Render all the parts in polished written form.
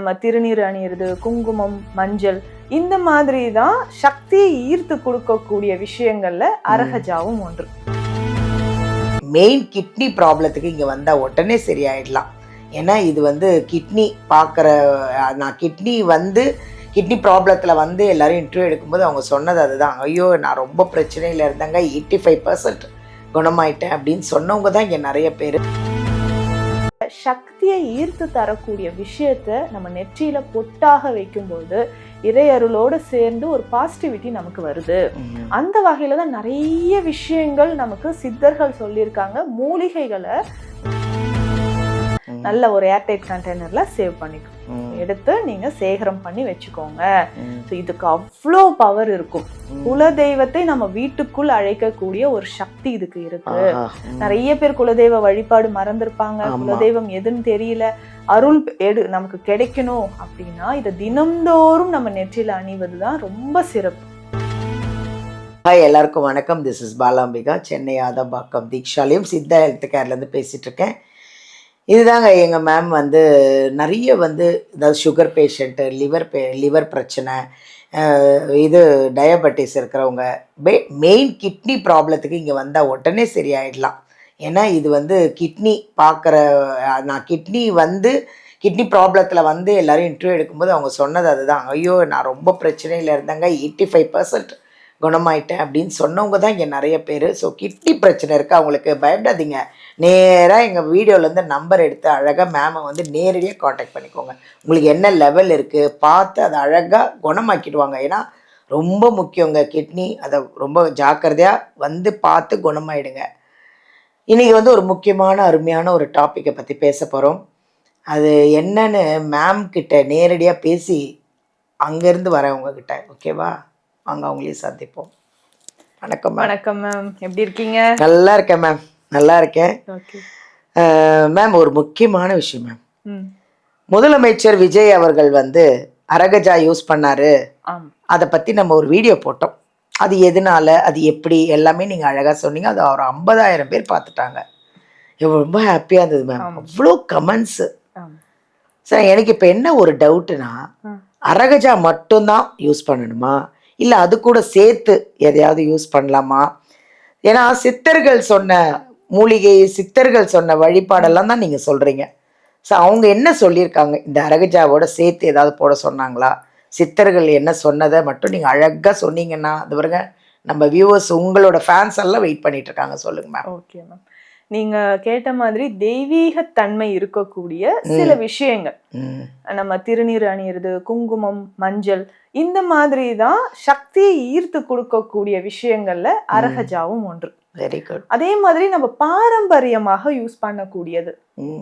நம்ம திருநீர் அணியிறது, குங்குமம், மஞ்சள் இந்த மாதிரி தான் சக்தியை ஈர்த்து கொடுக்கக்கூடிய விஷயங்கள்ல அரகஜாவும் ஒன்று. மெயின் கிட்னி ப்ராப்ளத்துக்கு இங்கே வந்தால் உடனே சரியாயிடலாம். ஏன்னா இது கிட்னி பார்க்குற, நான் கிட்னி ப்ராப்ளத்தில் எல்லாரும் இன்டர்வியூ எடுக்கும்போது அவங்க சொன்னது அதுதான். ஐயோ நான் ரொம்ப பிரச்சனையில் இருந்தாங்க, 85% குணமாயிட்டேன் அப்படின்னு சொன்னவங்க தான் இங்கே நிறைய பேர். சக்தியை ஈர்த்து தரக்கூடிய விஷயத்த நம்ம நெற்றியில பொட்டாக வைக்கும்போது இறையருளோடு சேர்ந்து ஒரு பாசிட்டிவிட்டி நமக்கு வருது. அந்த வகையில தான் நிறைய விஷயங்கள் நமக்கு சித்தர்கள் சொல்லியிருக்காங்க. மூலிகைகளை நல்ல ஒரு ஏர்டைட் கண்டெய்னர்ல சேவ் பண்ணிக்கணும், எடுத்து நீங்க சேகரம் பண்ணி வச்சுக்கோங்க. இதுக்கு அவ்வளோ பவர் இருக்கும். குலதெய்வத்தை நம்ம வீட்டுக்குள் அழைக்கக்கூடிய ஒரு சக்தி இதுக்கு இருக்கு. நிறைய பேர் குலதெய்வ வழிபாடு மறந்துருப்பாங்க, குலதெய்வம் எதுன்னு தெரியல. அருள் நமக்கு கிடைக்கணும் அப்படின்னா இதை தினம்தோறும் நம்ம நெற்றியில அணிவதுதான் ரொம்ப சிறப்பு. ஹாய், எல்லாருக்கும் வணக்கம். This is Balambika, Chennai Adambakkam Dikshalayam Siddha health கேர்லேருந்து பேசிகிட்டு இருக்கேன். இதுதாங்க எங்கள் மேம் நிறைய அதாவது சுகர் பேஷண்ட்டு, லிவர் பிரச்சனை, இது டயபெட்டிஸ் இருக்கிறவங்க, மெயின் கிட்னி ப்ராப்ளத்துக்கு இங்கே வந்தால் உடனே சரியாயிடலாம். ஏன்னா இது கிட்னி பார்க்குற, நான் கிட்னி ப்ராப்ளத்தில் எல்லோரும் இன்டர்வியூ எடுக்கும்போது அவங்க சொன்னது அதுதான். ஐயோ நான் ரொம்ப பிரச்சனையில் இருந்தாங்க, 85% குணமாயிட்டேன் அப்படின்னு சொன்னவங்க தான் இங்கே நிறைய பேர். ஸோ கிட்னி பிரச்சனை இருக்குது, அவங்களுக்கு பயப்படாதீங்க. நேராக எங்கள் வீடியோலேருந்து நம்பர் எடுத்து அழகாக மேமை நேரடியாக காண்டாக்ட் பண்ணிக்கோங்க. உங்களுக்கு என்ன லெவல் இருக்குது பார்த்து அதை அழகாக குணமாக்கிடுவாங்க. ஏன்னா ரொம்ப முக்கியங்க கிட்னி, அதை ரொம்ப ஜாக்கிரதையாக பார்த்து குணமாயிடுங்க. இன்றைக்கி ஒரு முக்கியமான அருமையான ஒரு டாப்பிக்கை பற்றி பேச போகிறோம். அது என்னன்னு மேம் கிட்ட நேரடியாக பேசி அங்கேருந்து வரவங்கக்கிட்ட, ஓகேவா? வாங்க அவங்களையும் சந்திப்போம். வணக்கம் மேம். வணக்கம் மேம், எப்படி இருக்கீங்க? நல்லா இருக்கேன் மேம், நல்லா இருக்கேன். மேம் ஒரு முக்கியமான விஷயம் மேம், முதலமைச்சர் விஜய் அவர்கள் அரகஜா யூஸ் பண்ணாரு, அதை பற்றி நம்ம ஒரு வீடியோ போட்டோம். அது எதனால, அது எப்படி, எல்லாமே நீங்கள் அழகாக சொன்னீங்க. அது ஒரு 50,000 பேர் பார்த்துட்டாங்க. ரொம்ப ஹாப்பியாக இருந்தது மேம். அவ்வளோ கமெண்ட்ஸு. சார் எனக்கு இப்போ என்ன ஒரு டவுட்டுனா, அரகஜா மட்டும்தான் யூஸ் பண்ணணுமா, இல்லை அது கூட சேர்த்து எதையாவது யூஸ் பண்ணலாமா? ஏன்னா சித்தர்கள் சொன்ன மூலிகை, சித்தர்கள் சொன்ன வழிபாடெல்லாம் தான் நீங்கள் சொல்கிறீங்க. ஸோ அவங்க என்ன சொல்லியிருக்காங்க, இந்த அரகஜாவோட சேர்த்து ஏதாவது போட சொன்னாங்களா? சித்தர்கள் என்ன சொன்னதை மட்டும் நீங்கள் அழகாக சொன்னீங்கன்னா அது பாருங்க, நம்ம வியூவர்ஸ் உங்களோட ஃபேன்ஸ் எல்லாம் வெயிட் பண்ணிட்டு இருக்காங்க. சொல்லுங்க மேம். ஓகே மேம், நீங்க கேட்ட மாதிரி தெய்வீகத்தன்மை இருக்கக்கூடிய சில விஷயங்கள், நம்ம திருநீர் அணியிறது, குங்குமம், மஞ்சள் இந்த மாதிரி தான் சக்தியை ஈர்த்து கொடுக்கக்கூடிய விஷயங்கள்ல அரகஜாவும் ஒன்று. Very good. அதே மாதிரி நம்ம பாரம்பரியமாக யூஸ் பண்ணக்கூடியது.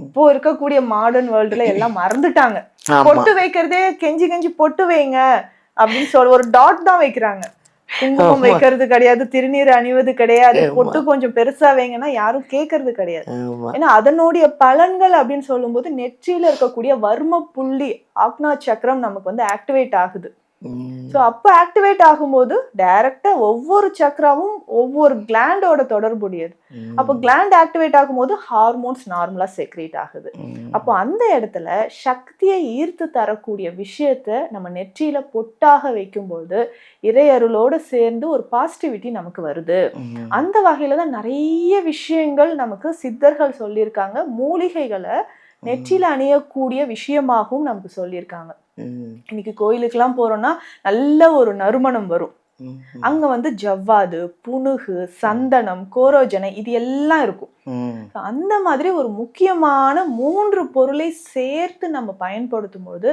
இப்போ இருக்கக்கூடிய மாடர்ன் வேர்ல்டுல எல்லாம் மறந்துட்டாங்க. பொட்டு வைக்கிறதே கெஞ்சி கெஞ்சி பொட்டு வைங்க அப்படின்னு சொல்ல ஒரு டாட் தான் வைக்கிறாங்க. குங்குமம் வைக்கிறது கிடையாது, திருநீர் அணிவது கிடையாது, பொட்டு கொஞ்சம் பெருசா வைங்கன்னா யாரும் கேட்கறது கிடையாது. ஏன்னா அதனுடைய பலன்கள் அப்படின்னு சொல்லும் போது நெற்றியில இருக்கக்கூடிய வர்ம புள்ளி, ஆக்னா சக்கரம் நமக்கு ஆக்டிவேட் ஆகுது. ஸோ அப்போ ஆக்டிவேட் ஆகும்போது டைரக்டா ஒவ்வொரு சக்கராவும் ஒவ்வொரு கிளாண்டோட தொடர்புடையது. அப்போ கிளாண்ட் ஆக்டிவேட் ஆகும்போது ஹார்மோன்ஸ் நார்மலா செக்ரேட் ஆகுது. அப்போ அந்த இடத்துல சக்தியை ஈர்த்து தரக்கூடிய விஷயத்த நம்ம நெற்றியில பொட்டாக வைக்கும்போது இறையருளோடு சேர்ந்து ஒரு பாசிட்டிவிட்டி நமக்கு வருது. அந்த வகையில தான் நிறைய விஷயங்கள் நமக்கு சித்தர்கள் சொல்லியிருக்காங்க. மூலிகைகளை நெற்றியில அணியக்கூடிய விஷயமாகவும் நமக்கு சொல்லியிருக்காங்க. இன்னைக்கு கோயிலுக்கெல்லாம் போறோம்னா நல்ல ஒரு நறுமணம் வரும். அங்க ஜவ்வாது, புனுகு, சந்தனம், கோரோஜனை இது எல்லாம் இருக்கும். அந்த மாதிரி ஒரு முக்கியமான 3 பொருளை சேர்த்து நம்ம பயன்படுத்தும் போது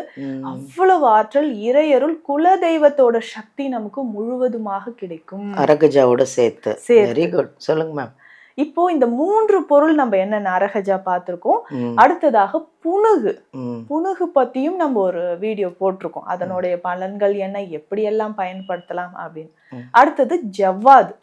அவ்வளவு ஆற்றல், இறையருள், குலதெய்வத்தோட சக்தி நமக்கு முழுவதுமாக கிடைக்கும். அரகஜாவோட சேர்த்து. வெரி குட், சொல்லுங்க மேம். இப்போ இந்த 3 பொருள் நம்ம என்னென்ன அரகஜா பார்த்திருக்கோம். அடுத்ததாக புனுகு பத்தியும் நம்ம ஒரு வீடியோ போட்டிருக்கோம். அதனுடைய பலன்கள் என்ன, எப்படி எல்லாம் பயன்படுத்தலாம் அப்படின்னு. அடுத்தது ஜவ்வாது.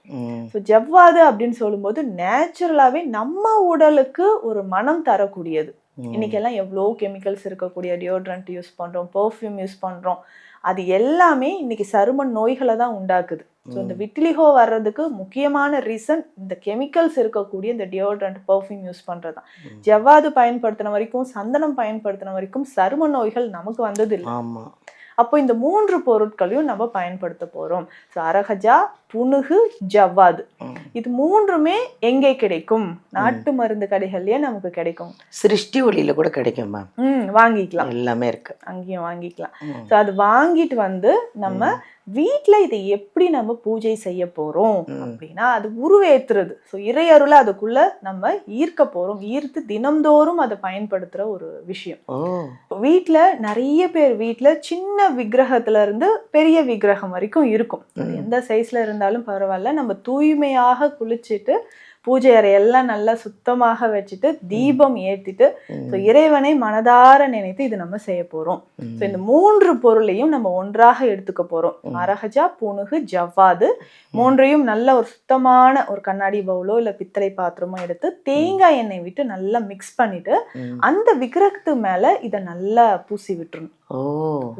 ஜவ்வாது அப்படின்னு சொல்லும்போது நேச்சுரலாவே நம்ம உடலுக்கு ஒரு மனம் தரக்கூடியது. இன்னைக்கு எல்லாம் எவ்வளோ கெமிக்கல்ஸ் இருக்கக்கூடிய டியோட்ரண்ட் யூஸ் பண்றோம், பெர்ஃப்யூம் யூஸ் பண்றோம். அது எல்லாமே இன்னைக்கு சரும நோய்களை தான் உண்டாக்குது. ஸோ இந்த விட்டிலிகோ வர்றதுக்கு முக்கியமான ரீசன் இந்த கெமிக்கல்ஸ் இருக்கக்கூடிய இந்த டியோட்ரண்ட் பர்ஃப்யூம் யூஸ் பண்றதுதான். ஜவ்வாது பயன்படுத்தின வரைக்கும், சந்தனம் பயன்படுத்தின வரைக்கும் சரும நோய்கள் நமக்கு வந்தது இல்லை. அப்போ இந்த 3 பொருட்களையும் நம்ம பயன்படுத்த போறோம். ஸோ அரகஜா, புனுகு, ஜவ்வாது, இது 3மே எங்கே கிடைக்கும்? நாட்டு மருந்து கடைகள்லயே நமக்கு கிடைக்கும். சிருஷ்டி ஒளியில கூட கிடைக்கும் மேம். வாங்கிக்கலாம், எல்லாமே இருக்கு, அங்கேயும் வாங்கிக்கலாம். ஸோ அது வாங்கிட்டு வந்து நம்ம வீட்டில் இதை எப்படி நம்ம பூஜை செய்ய போறோம் அப்படின்னா, அது உருவேற்றுறது. ஸோ இறையருளை அதுக்குள்ள நம்ம ஈர்க்க போறோம். ஈர்த்து தினம்தோறும் அதை பயன்படுத்துற ஒரு விஷயம். வீட்டில் நிறைய பேர் வீட்டில் சின்ன விக்கிரகத்துல இருந்து பெரிய விக்கிரகம் வரைக்கும் இருக்கும். எந்த சைஸ்ல இருந்தாலும் பரவாயில்ல, நம்ம தூய்மையாக குளிச்சுட்டு பூஜை அறையெல்லாம் நல்லா சுத்தமாக வச்சுட்டு தீபம் ஏற்றிட்டு இறைவனை மனதார நினைத்து இது நம்ம செய்ய போறோம். இந்த 3 பொருளையும் நம்ம ஒன்றாக எடுத்துக்க போறோம். அரகஜா, புனுகு, ஜவ்வாது 3ஐயும் நல்ல ஒரு சுத்தமான ஒரு கண்ணாடி பவுலோ இல்ல பித்தளை பாத்திரமோ எடுத்து தேங்காய் எண்ணெய் விட்டு நல்லா மிக்ஸ் பண்ணிட்டு அந்த விக்கிரகத்து மேல இதை நல்லா பூசி விட்டுறணும்.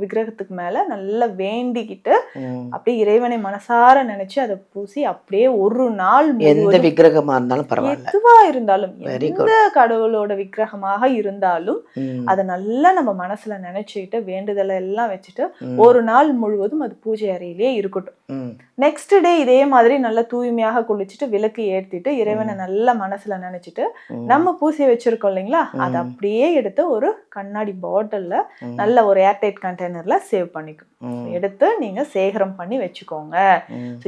விக்கிரகத்துக்கு மேல நல்லா வேண்டிக்கிட்டு அப்படியே இறைவனை மனசார நினைச்சு அதை பூசி அப்படியே ஒரு நாள், எந்த விக்கிரகமா இருந்தாலும் பரவாயில்ல, எதுவா இருந்தாலும், எந்த கடவுளோட விக்கிரகமாக இருந்தாலும் அதை நல்லா நம்ம மனசுல நினைச்சுக்கிட்டு வேண்டுதலை எல்லாம் வச்சுட்டு ஒரு நாள் முழுவதும் அது பூஜை அறையிலேயே இருக்கட்டும். நெக்ஸ்ட் டே இதே மாதிரி நல்லா தூய்மையாக குளிச்சுட்டு விளக்கு ஏற்றிட்டு இறைவனை நல்லா மனசுல நினைச்சிட்டு நம்ம பூசி வச்சிருக்கோம் இல்லைங்களா, அதை அப்படியே எடுத்து ஒரு கண்ணாடி பாட்டில்ல நல்ல ஒரு ஏர்டைட் கண்டெய்னர்ல சேவ் பண்ணிக்கும். எடுத்து நீங்க சேகரம் பண்ணி வச்சுக்கோங்க.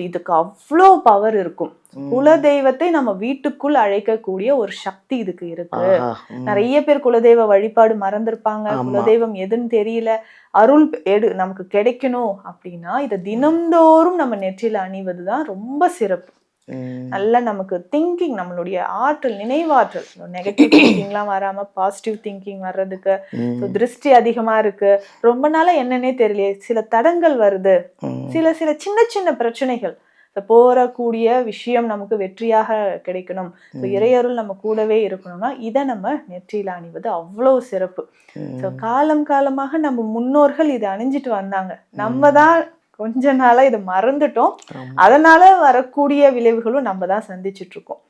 இதுக்கு அவ்வளோ பவர் இருக்கும். குலதெய்வத்தை நம்ம வீட்டுக்குள் அழைக்கக்கூடிய ஒரு சக்தி இதுக்கு இருக்கு. நிறைய பேர் குலதெய்வ வழிபாடு மறந்துருப்பாங்க, குலதெய்வம் எதுன்னு தெரியல. அருள் நமக்கு கிடைக்கணும் அப்படின்னா இதை தினம்தோறும் நம்ம நெற்றியில அணிவதுதான் ரொம்ப சிறப்பு. நல்லா நமக்கு திங்கிங், நம்மளுடைய ஆற்றல், நினைவாற்றல், நெகட்டிவ் திங்கிங்லாம் வராம பாசிட்டிவ் திங்கிங் வர்றதுக்கு, திருஷ்டி அதிகமா இருக்கு, ரொம்ப நாளா என்னன்னே தெரியலையே, சில தடங்கள் வருது, சில சின்ன சின்ன பிரச்சனைகள் போறக்கூடிய விஷயம் நமக்கு வெற்றியாக கிடைக்கணும், இறையருள் நம்ம கூடவே இருக்கணும்னா இதை நம்ம நெற்றியில அணிவது அவ்வளவு சிறப்பு. காலம் காலமாக நம்ம முன்னோர்கள் இதை அணிஞ்சிட்டு வந்தாங்க. நம்ம தான் கொஞ்ச நாளா இதை மறந்துட்டோம். அதனால வரக்கூடிய விளைவுகளும் நம்ம தான் சந்திச்சுட்டு இருக்கோம்.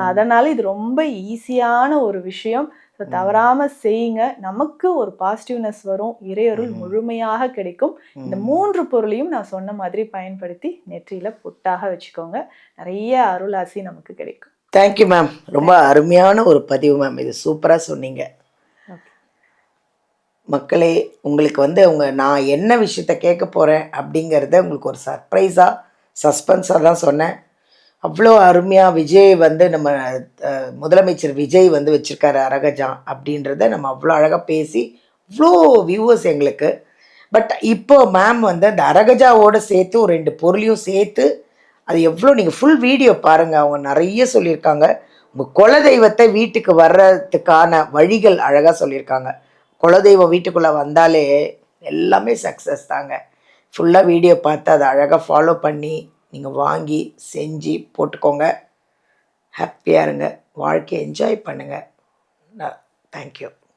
அதனால இது ரொம்ப ஈஸியான ஒரு விஷயம். தவறாம செய்யுங்க. நமக்கு ஒரு பாசிட்டிவ்னஸ் வரும், இறையருள் முழுமையாக கிடைக்கும். இந்த 3 பொருளையும் நான் சொன்ன மாதிரி பயன்படுத்தி நெற்றியில பொட்டாக வச்சுக்கோங்க. நிறைய அருளாசி நமக்கு கிடைக்கும். Thank you ma'am. ரொம்ப அருமையான ஒரு பதிவு மேம். இது சூப்பரா சொன்னீங்க. மக்களே, உங்களுக்கு நான் என்ன விஷயத்த கேட்க போகிறேன் அப்படிங்கிறத உங்களுக்கு ஒரு சர்ப்ரைஸாக சஸ்பென்ஸாக தான் சொன்னேன். அவ்வளோ அருமையாக விஜய் நம்ம முதலமைச்சர் விஜய் வச்சுருக்காரு அரகஜா அப்படின்றத நம்ம அவ்வளோ அழகாக பேசி அவ்வளோ வியூவர்ஸ் எங்களுக்கு. பட் இப்போ மேம் அந்த அரகஜாவோடு சேர்த்து ஒரு 2 பொருளையும் சேர்த்து அது எவ்வளோ, நீங்கள் ஃபுல் வீடியோ பாருங்கள், அவங்க நிறைய சொல்லியிருக்காங்க. உங்கள் குலதெய்வத்தை வீட்டுக்கு வர்றதுக்கான வழிகள் அழகாக சொல்லியிருக்காங்க. குலதெய்வம் வீட்டுக்குள்ளே வந்தாலே எல்லாமே சக்ஸஸ் தாங்க. ஃபுல்லாக வீடியோ பார்த்து அதை அழகாக ஃபாலோ பண்ணி நீங்கள் வாங்கி செஞ்சு போட்டுக்கோங்க. ஹாப்பியாக இருங்க, வாழ்க்கையை என்ஜாய் பண்ணுங்கள். தேங்க்யூ.